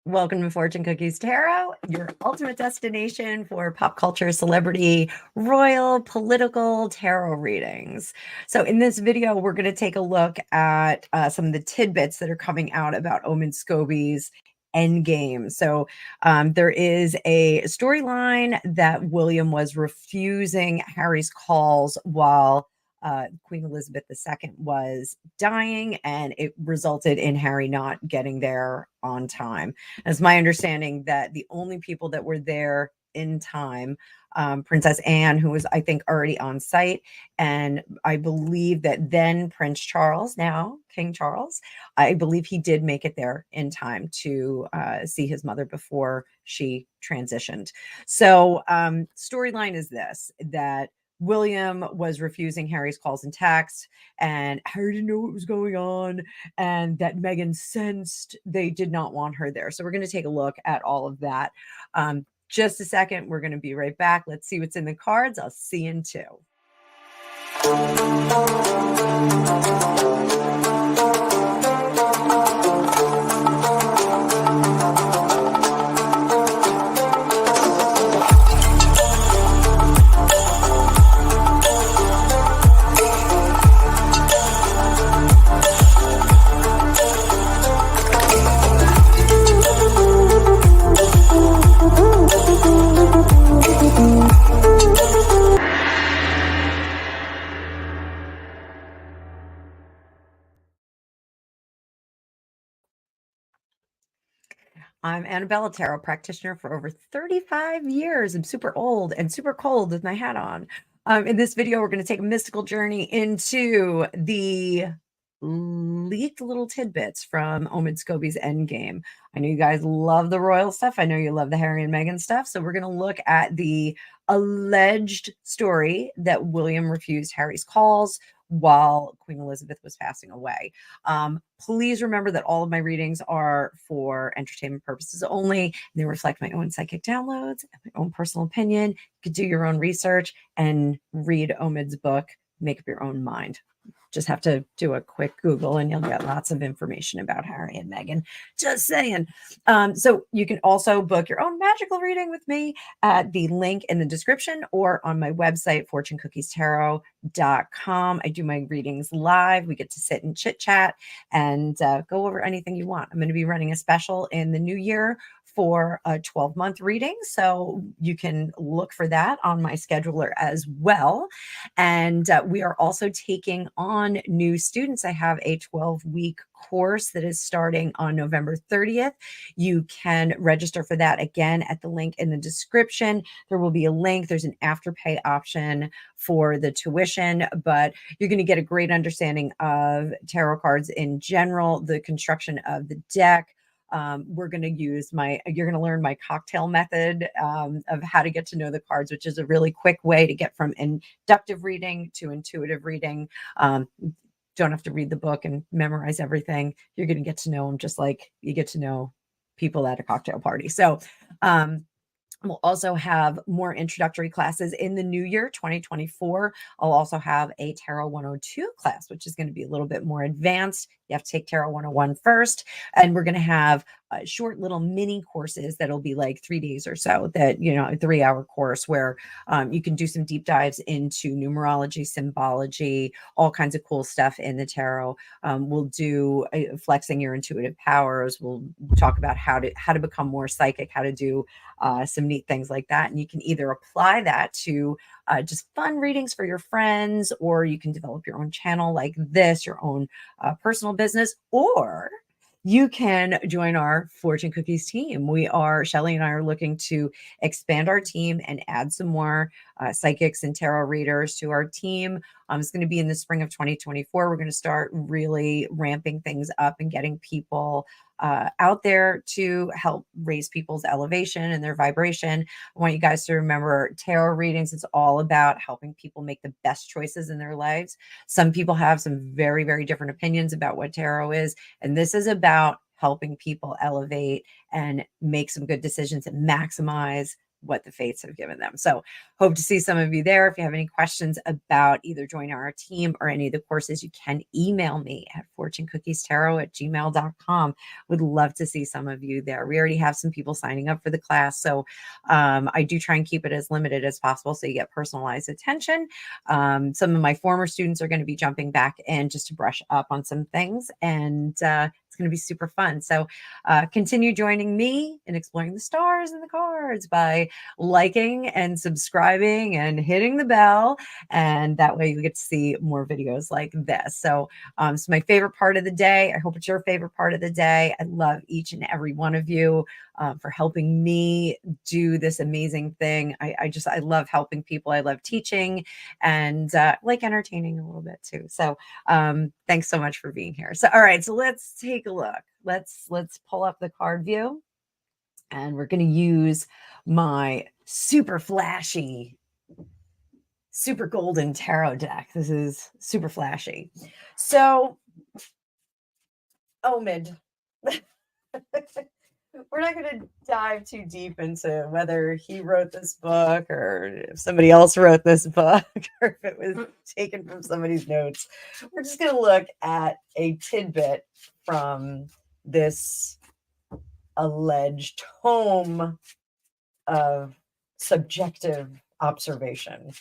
Welcome to Fortune Cookies Tarot, your ultimate destination for pop culture, celebrity, royal, political tarot readings. So in this video, we're going to take a look at some of the tidbits that are coming out about Scobie's endgame. So there is a storyline that William was refusing Harry's calls while Queen Elizabeth II was dying, and it resulted in Harry not getting there on time. It's my understanding that the only people that were there in time, Princess Anne, who was, I think, already on site, and I believe that then Prince Charles, now King Charles, I believe he did make it there in time to see his mother before she transitioned. So storyline is this, that William was refusing Harry's calls and texts, and Harry didn't know what was going on, and that Meghan sensed they did not want her there. So we're going to take a look at all of that. Just a second. We're going to be right back. Let's see what's in the cards. I'll see you in two. I'm Annabella, tarot practitioner for over 35 years. I'm super old and super cold with my hat on. In this video, we're going to take a mystical journey into the leaked little tidbits from Scobie's endgame. I know you guys love the royal stuff. I know you love the Harry and Meghan stuff. So we're going to look at the alleged story that William refused Harry's calls while Queen Elizabeth was passing away. Please remember that all of my readings are for entertainment purposes only. They reflect my own psychic downloads and my own personal opinion. You could do your own research and read Omid's book, make up your own mind. Just have to do a quick Google and you'll get lots of information about Harry and Meghan. Just saying. So you can also book your own magical reading with me at the link in the description or on my website, FortuneCookiesTarot.com. I do my readings live. We get to sit and chit chat and go over anything you want. I'm going to be running a special in the new year for a 12-month reading. So you can look for that on my scheduler as well. And we are also taking on new students. I have a 12-week course that is starting on November 30th. You can register for that again at the link in the description. There will be a link. There's an afterpay option for the tuition, but you're going to get a great understanding of tarot cards in general, the construction of the deck. We're going to use you're going to learn my cocktail method of how to get to know the cards, which is a really quick way to get from inductive reading to intuitive reading. Don't have to read the book and memorize everything. You're going to get to know them just like you get to know people at a cocktail party. So, we'll also have more introductory classes in the new year, 2024. I'll also have a Tarot 102 class, which is going to be a little bit more advanced. You have to take Tarot 101 first. And we're going to have short little mini courses that'll be like 3 days or so, that, a 3-hour course where you can do some deep dives into numerology, symbology, all kinds of cool stuff in the tarot. We'll do flexing your intuitive powers. We'll talk about how to become more psychic, how to do some neat things like that. And you can either apply that to just fun readings for your friends, or you can develop your own channel like this, your own personal business, or you can join our Fortune Cookies team. Shelly and I are looking to expand our team and add some more psychics and tarot readers to our team. It's going to be in the spring of 2024. We're going to start really ramping things up and getting people out there to help raise people's elevation and their vibration. I want you guys to remember, tarot readings, it's all about helping people make the best choices in their lives. Some people have some very, very different opinions about what tarot is, and this is about helping people elevate and make some good decisions and maximize what the fates have given them. So hope to see some of you there. If you have any questions about either joining our team or any of the courses, you can email me at FortuneCookiesTarot@gmail.com. Would love to see some of you there. We already have some people signing up for the class. So I do try and keep it as limited as possible so you get personalized attention. Some of my former students are going to be jumping back in just to brush up on some things. And it's going to be super fun. So continue joining me in exploring the stars and the cards by liking and subscribing and hitting the bell. And that way you get to see more videos like this. So it's my favorite part of the day. I hope it's your favorite part of the day. I love each and every one of you for helping me do this amazing thing. I love helping people. I love teaching and like entertaining a little bit too. So thanks so much for being here. So all right, so let's take a look. Let's pull up the card view, and we're going to use my super flashy, super golden tarot deck. This is super flashy. So, Omid. We're not going to dive too deep into whether he wrote this book or if somebody else wrote this book or if it was taken from somebody's notes. We're just going to look at a tidbit from this alleged tome of subjective observation.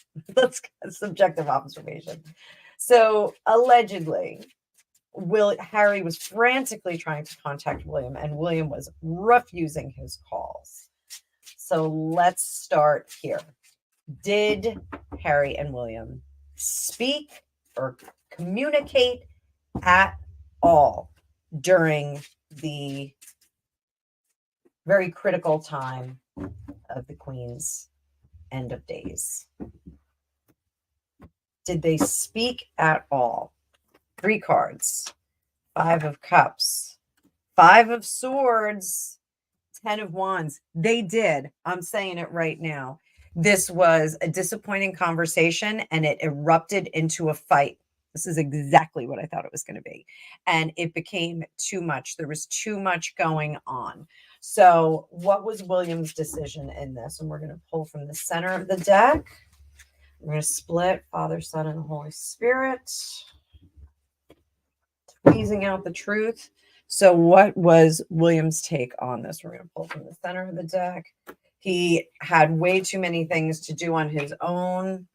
Subjective observation. So allegedly, Harry was frantically trying to contact William, and William was refusing his calls. So let's start here. Did Harry and William speak or communicate at all during the very critical time of the Queen's end of days? Did they speak at all? 3 cards, 5 of Cups, 5 of Swords, 10 of Wands. They did. I'm saying it right now. This was a disappointing conversation and it erupted into a fight. This is exactly what I thought it was going to be. And it became too much. There was too much going on. So what was William's decision in this? And we're going to pull from the center of the deck. We're going to split Father, Son, and the Holy Spirit. Squeezing out the truth. So what was William's take on this? We're going to pull from the center of the deck. He had way too many things to do on his own.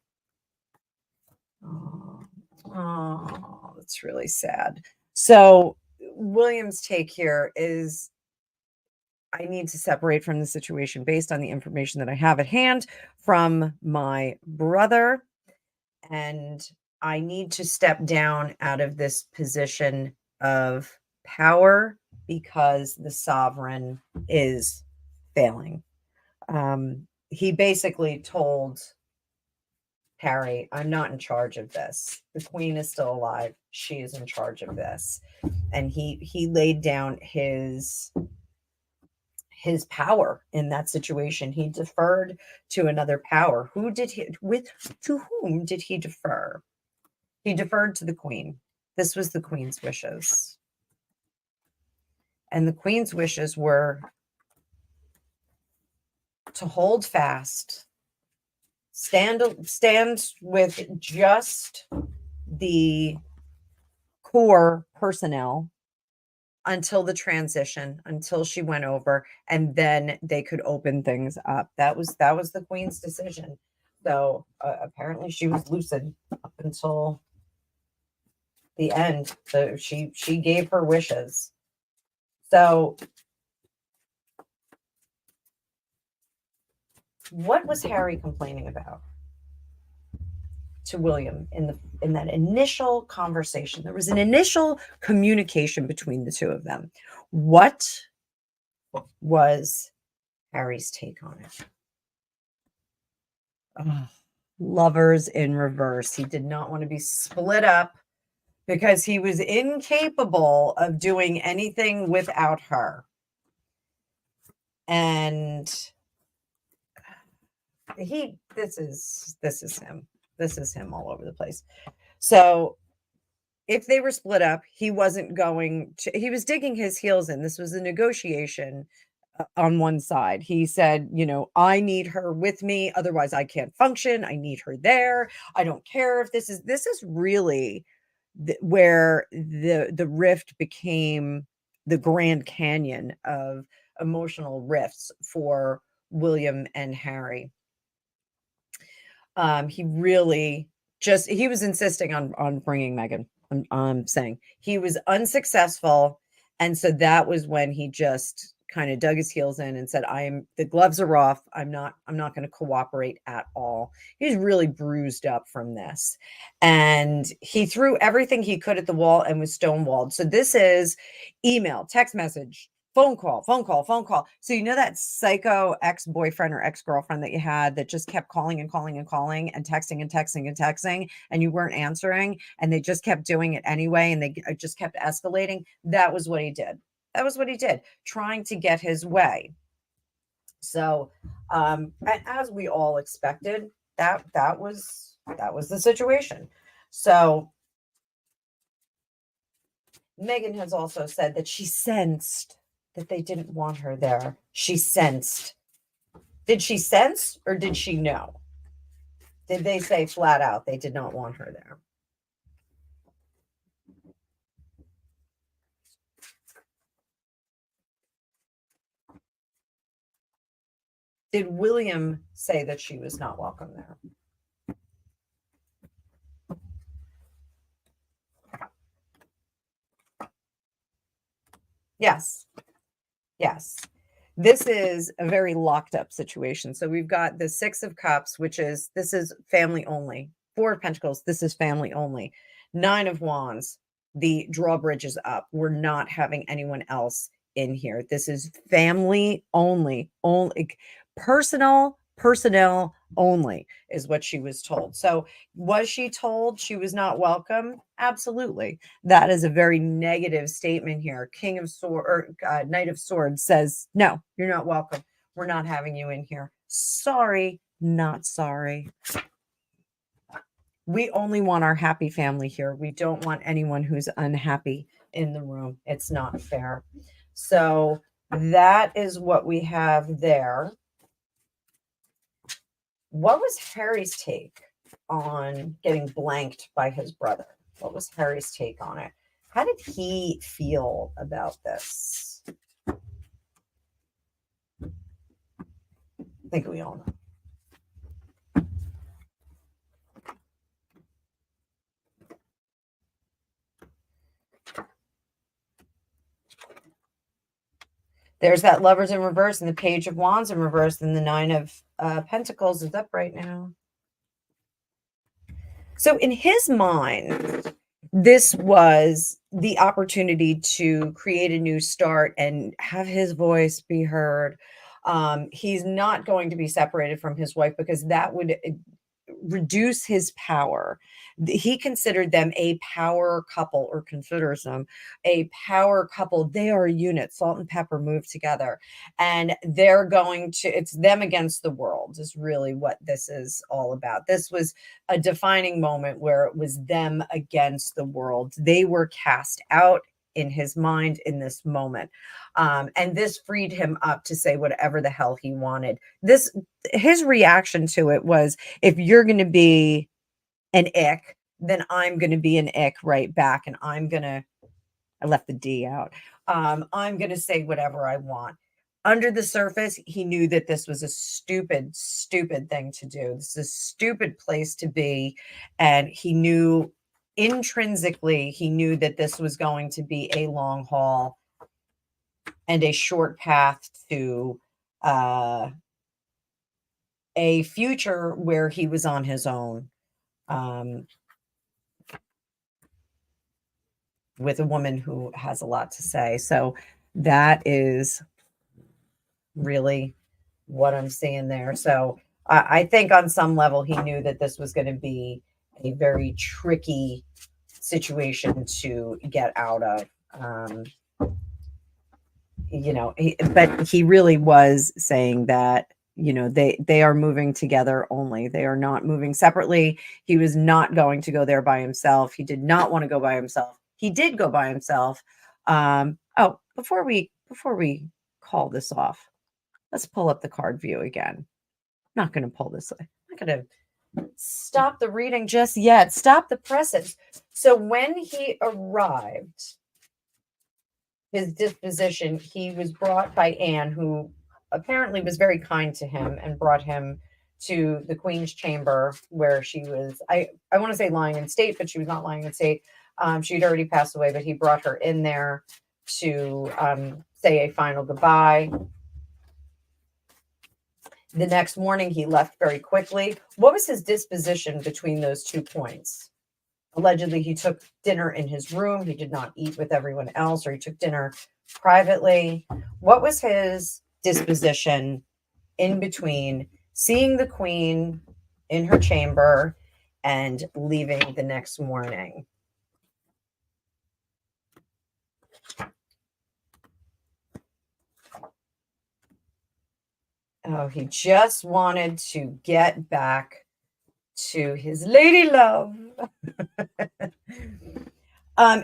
Oh, that's really sad. So William's take here is, I need to separate from the situation based on the information that I have at hand from my brother. And I need to step down out of this position of power because the sovereign is failing. He basically told Harry, I'm not in charge of this. The Queen is still alive. She is in charge of this. And he laid down his power in that situation. He deferred to another power. To whom did he defer? He deferred to the Queen. This was the Queen's wishes. And the Queen's wishes were to hold fast, stand with just the core personnel until the transition, until she went over, and then they could open things up. That was the Queen's decision. So apparently she was lucid up until the end. So she gave her wishes. So what was Harry complaining about to William in that initial conversation? There was an initial communication between the two of them. What was Harry's take on it? Oh, lovers in reverse. He did not want to be split up because he was incapable of doing anything without her. And this is him. This is him all over the place. So if they were split up, he wasn't going to, he was digging his heels in. This was a negotiation on one side. He said, I need her with me, otherwise I can't function. I need her there. I don't care if this is really where the rift became the Grand Canyon of emotional rifts for William and Harry. He really he was insisting on bringing Megan. I'm saying he was unsuccessful, and so that was when he just kind of dug his heels in and said, the gloves are off. I'm not going to cooperate at all. He's really bruised up from this, and he threw everything he could at the wall and was stonewalled. So this is email, text message, phone call, phone call, phone call. So that psycho ex-boyfriend or ex-girlfriend that you had that just kept calling and calling and calling and texting and texting and texting, and you weren't answering, and they just kept doing it anyway, and they just kept escalating. That was what he did. That was what he did, trying to get his way. So, as we all expected, that was the situation. So Megan has also said that she sensed that they didn't want her there. She sensed. Did she sense or did she know? Did they say flat out they did not want her there? Did William say that she was not welcome there? Yes. Yes. This is a very locked up situation. So we've got the 6 of Cups, this is family only. 4 of Pentacles, this is family only. 9 of Wands, the drawbridge is up. We're not having anyone else in here. This is family only personnel only is what she was told. So was she told she was not welcome? Absolutely. That is a very negative statement here. King of Swords or Knight of Swords says, no, you're not welcome. We're not having you in here. Sorry, not sorry. We only want our happy family here. We don't want anyone who's unhappy in the room. It's not fair. So that is what we have there. What was Harry's take on getting blanked by his brother? What was Harry's take on it? How did he feel about this? I think we all know. There's that Lovers in reverse and the Page of Wands in reverse, and the 9 of Pentacles is up right now. So in his mind, this was the opportunity to create a new start and have his voice be heard. He's not going to be separated from his wife because that would reduce his power. He considered them a power couple, or considers them a power couple. They are a unit. Salt and pepper move together, and it's them against the world is really what this is all about. This was a defining moment where it was them against the world. They were cast out in his mind in this moment. And this freed him up to say whatever the hell he wanted. His reaction to it was, if you're going to be an ick, then I'm going to be an ick right back. And I left the D out. I'm going to say whatever I want. Under the surface, he knew that this was a stupid, stupid thing to do. This is a stupid place to be. And he knew intrinsically, that this was going to be a long haul and a short path to a future where he was on his own, with a woman who has a lot to say. So that is really what I'm seeing there. So I think on some level he knew that this was going to be a very tricky situation to get out of. But he really was saying that, they are moving together only. They are not moving separately. He was not going to go there by himself. He did not want to go by himself. He did go by himself. Before we call this off. Let's pull up the card view again. I'm not going to pull this. I'm not going to stop the reading just yet. Stop the presses. So when he arrived, his disposition, he was brought by Anne, who apparently was very kind to him and brought him to the Queen's chamber where she was, I want to say lying in state, but she was not lying in state. She'd already passed away, but he brought her in there to say a final goodbye. The next morning, he left very quickly. What was his disposition between those 2 points? Allegedly, he took dinner in his room. He did not eat with everyone else, or he took dinner privately. What was his disposition in between seeing the Queen in her chamber and leaving the next morning? Oh, he just wanted to get back to his lady love.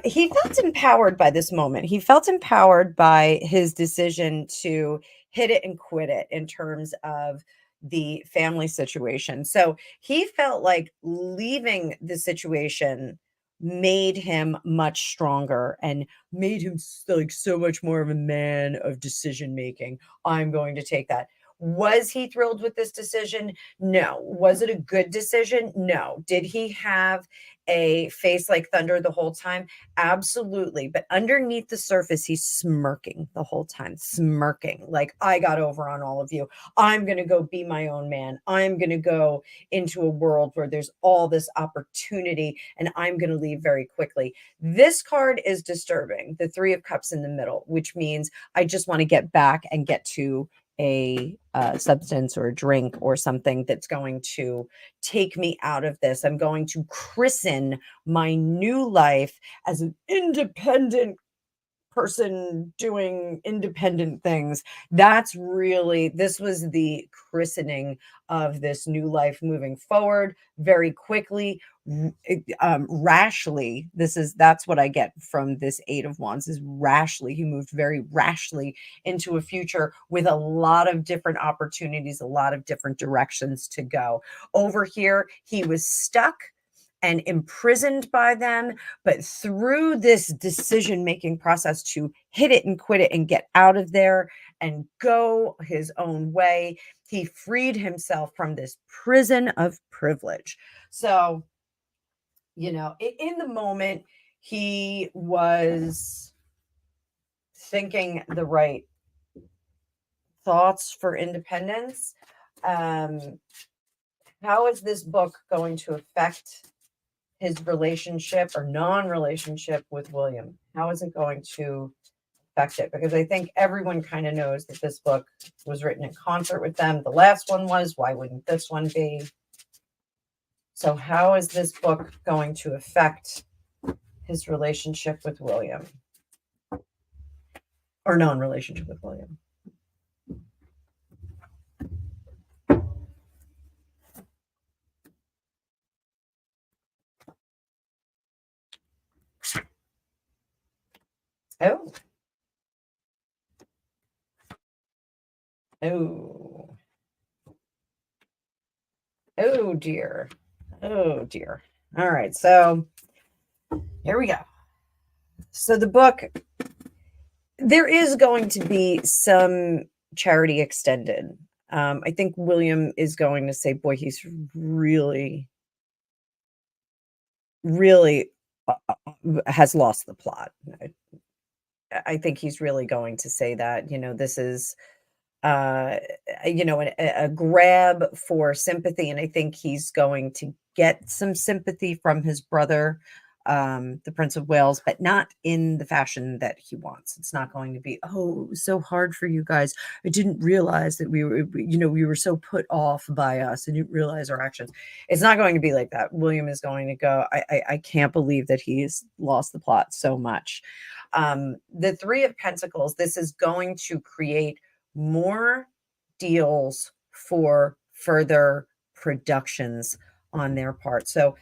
He felt empowered by this moment. He felt empowered by his decision to hit it and quit it in terms of the family situation. So he felt like leaving the situation made him much stronger and made him like so much more of a man of decision making. I'm going to take that. Was he thrilled with this decision? No. Was it a good decision? No. Did he have a face like thunder the whole time? Absolutely. But underneath the surface, he's smirking the whole time, smirking like, I got over on all of you. I'm going to go be my own man. I'm going to go into a world where there's all this opportunity, and I'm going to leave very quickly. This card is disturbing, the 3 of Cups in the middle, which means I just want to get back and get to a substance or a drink or something that's going to take me out of this. I'm going to christen my new life as an independent person doing independent things. That's really, this was the christening of this new life moving forward very quickly, rashly. That's what I get from this 8 of Wands, is rashly. He moved very rashly into a future with a lot of different opportunities, a lot of different directions to go. Over here, he was stuck and imprisoned by them, but through this decision-making process to hit it and quit it and get out of there and go his own way, he freed himself from this prison of privilege. So, in the moment, he was thinking the right thoughts for independence. How is this book going to affect his relationship or non-relationship with William? How is it going to affect it? Because I think everyone kind of knows that this book was written in concert with them. The last one was. Why wouldn't this one be? So how is this book going to affect his relationship with William? Or non-relationship with William? Oh. Oh. Oh, dear. Oh, dear. All right. So here we go. So the book, there is going to be some charity extended. I think William is going to say, boy, he's really, really has lost the plot. I think he's really going to say that, this is, a grab for sympathy. And I think he's going to get some sympathy from his brother, the Prince of Wales, but not in the fashion that he wants. It's not going to be, oh, it was so hard for you guys. I didn't realize that we were so put off by us. I didn't realize our actions. It's not going to be like that. William is going to go, I can't believe that he's lost the plot so much. The 3 of Pentacles, this is going to create more deals for further productions on their part. So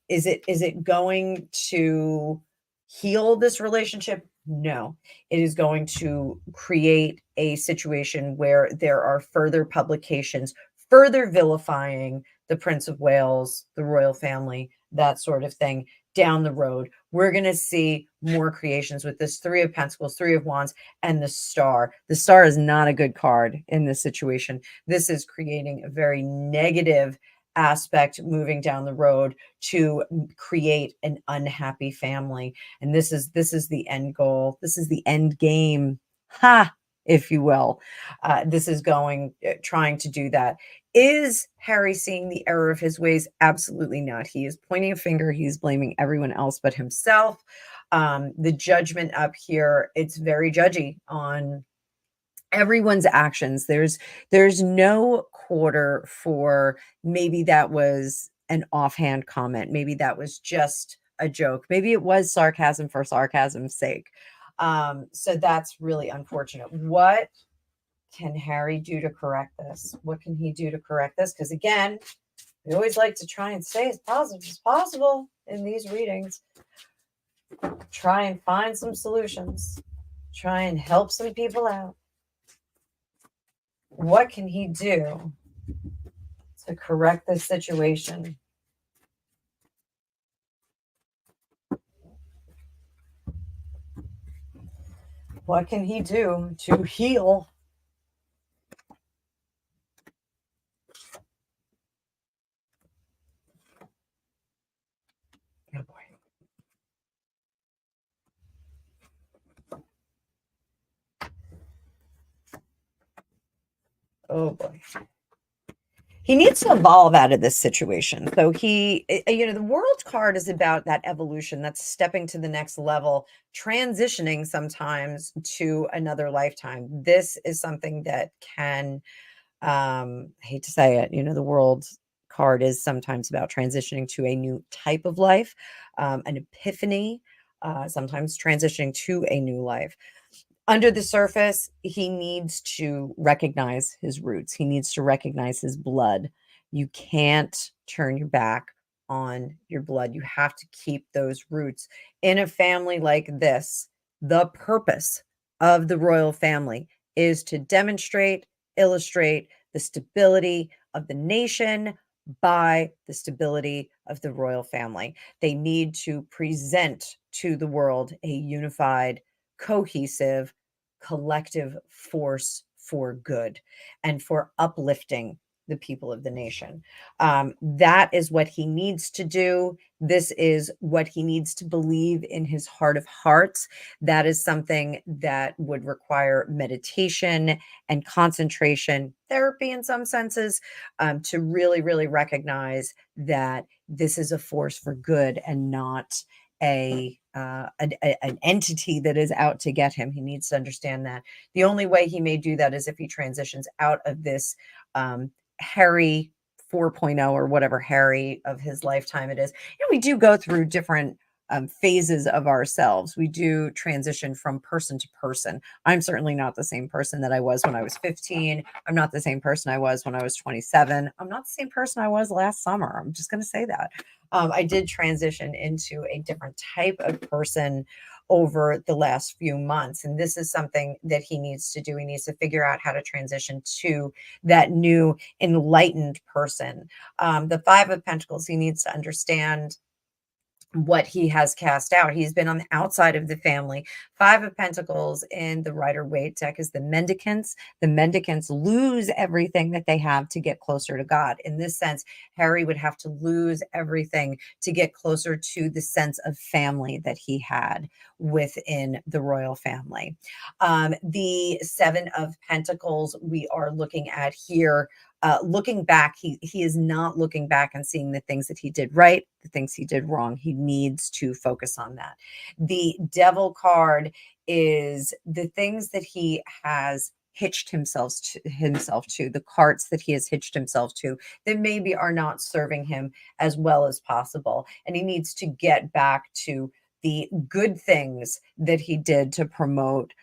is it going to heal this relationship? No, it is going to create a situation where there are further publications, further vilifying the Prince of Wales, the royal family, that sort of thing down the road. We're going to see more creations with this Three of Pentacles, Three of Wands, and the Star. The Star is not a good card in this situation. This is creating a very negative aspect moving down the road to create an unhappy family. And this is the end goal. This is the end game, ha, if you will. This is going trying to do that. Is Harry seeing the error of his ways? Absolutely not. He is pointing a finger. He's blaming everyone else but himself. The judgment up here, it's very judgy on everyone's actions. There's no quarter for maybe that was an offhand comment. Maybe that was just a joke. Maybe it was sarcasm for sarcasm's sake. So that's really unfortunate. What can Harry do to correct this? What can he do to correct this? Because again, we always like to try and stay as positive as possible in these readings. Try and find some solutions. Try and help some people out. What can he do to correct this situation? What can he do to heal? Oh boy. Oh boy. He needs to evolve out of this situation. So the world card is about that evolution, that's stepping to the next level, transitioning sometimes to another lifetime. This is something that can, I hate to say it, the world card is sometimes about transitioning to a new type of life, an epiphany, sometimes transitioning to a new life. Under the surface, he needs to recognize his roots. He needs to recognize his blood. You can't turn your back on your blood. You have to keep those roots. In a family like this, the purpose of the royal family is to demonstrate, illustrate the stability of the nation by the stability of the royal family. They need to present to the world a unified, cohesive, collective force for good and for uplifting the people of the nation. That is what he needs to do. This is what he needs to believe in his heart of hearts. That is something that would require meditation and concentration, therapy in some senses, to really, really recognize that this is a force for good and not an entity that is out to get him. He needs to understand that. The only way he may do that is if he transitions out of this Harry 4.0 or whatever Harry of his lifetime it is. We do go through different phases of ourselves. We do transition from person to person. I'm certainly not the same person that I was when I was 15. I'm not the same person I was when I was 27. I'm not the same person I was last summer. I'm just going to say that. I did transition into a different type of person over the last few months. And this is something that he needs to do. He needs to figure out how to transition to that new enlightened person. The Five of Pentacles, he needs to understand what he has cast out. He's been on the outside of the family. Five of Pentacles in the Rider-Waite deck is the mendicants. The mendicants lose everything that they have to get closer to God. In this sense, Harry would have to lose everything to get closer to the sense of family that he had within the royal family. The Seven of Pentacles we are looking at here. Looking back, he is not looking back and seeing the things that he did right, the things he did wrong. He needs to focus on that. The Devil card is the things that he has hitched himself to, the carts that he has hitched himself to that maybe are not serving him as well as possible. And he needs to get back to the good things that he did to promote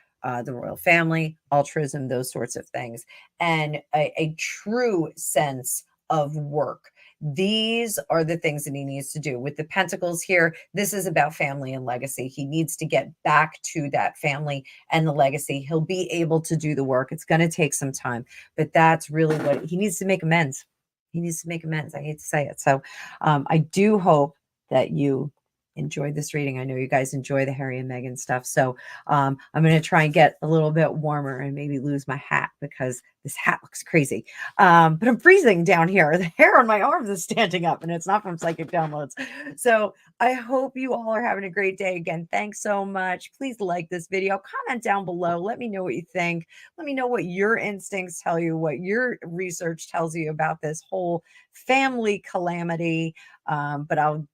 the royal family, altruism, those sorts of things, and a true sense of work. These are the things that he needs to do. With the Pentacles here, this is about family and legacy. He needs to get back to that family and the legacy. He'll be able to do the work. It's going to take some time, but that's really what he needs to make amends. He needs to make amends. I hate to say it. So I do hope that you enjoyed this reading. I know you guys enjoy the Harry and Meghan stuff. So I'm going to try and get a little bit warmer and maybe lose my hat because this hat looks crazy. But I'm freezing down here. The hair on my arms is standing up and it's not from psychic downloads. So I hope you all are having a great day. Again, thanks so much. Please like this video, comment down below. Let me know what you think. Let me know what your instincts tell you, what your research tells you about this whole family calamity. But I'll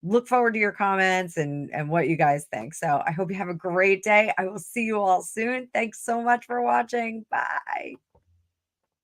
look forward to your comments and what you guys think. So I hope you have a great day. I will see you all soon. Thanks so much for watching. Bye.